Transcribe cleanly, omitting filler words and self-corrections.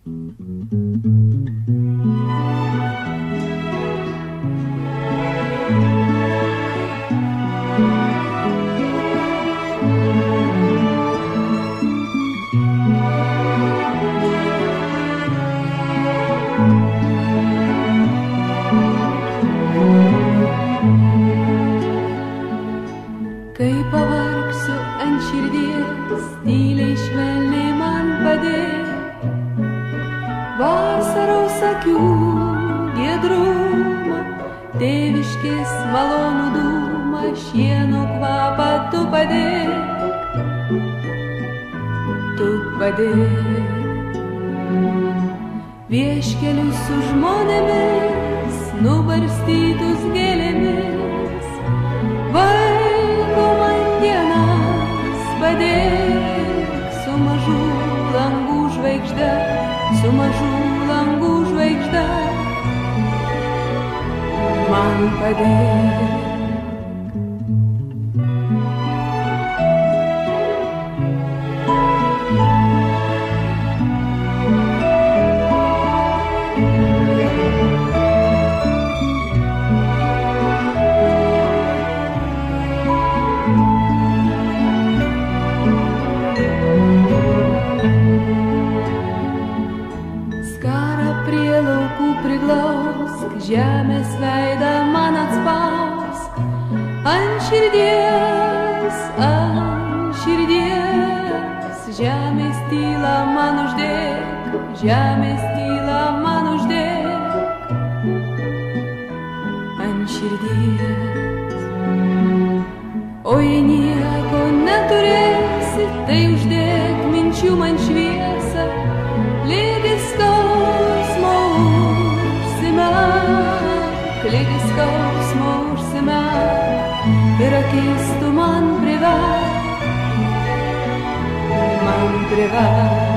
Kai pavargsiu ant širdies, tyliai švelniai man padėk vasaros akių giedrumą, tėviškės malonų dūmą, šieno kvapą tu padėk, tu padėk. Vieškelius su žmonėmis, nubarstytus gėlėmis, vaiko man dienas padėk, su mažų langų žvaigžde, su mažų langų žvaigžde, man padėk. Priglausk, žemės veidą man atspausk, ant širdies, žemės tylą man uždėk, žemės tylą man uždėk, ant širdies. O jei nieko neturėsi, tai uždėk minčių man šviesą, lygi skausmo lygi skausmo užsimerk ir akis tu man priverk, man priverk.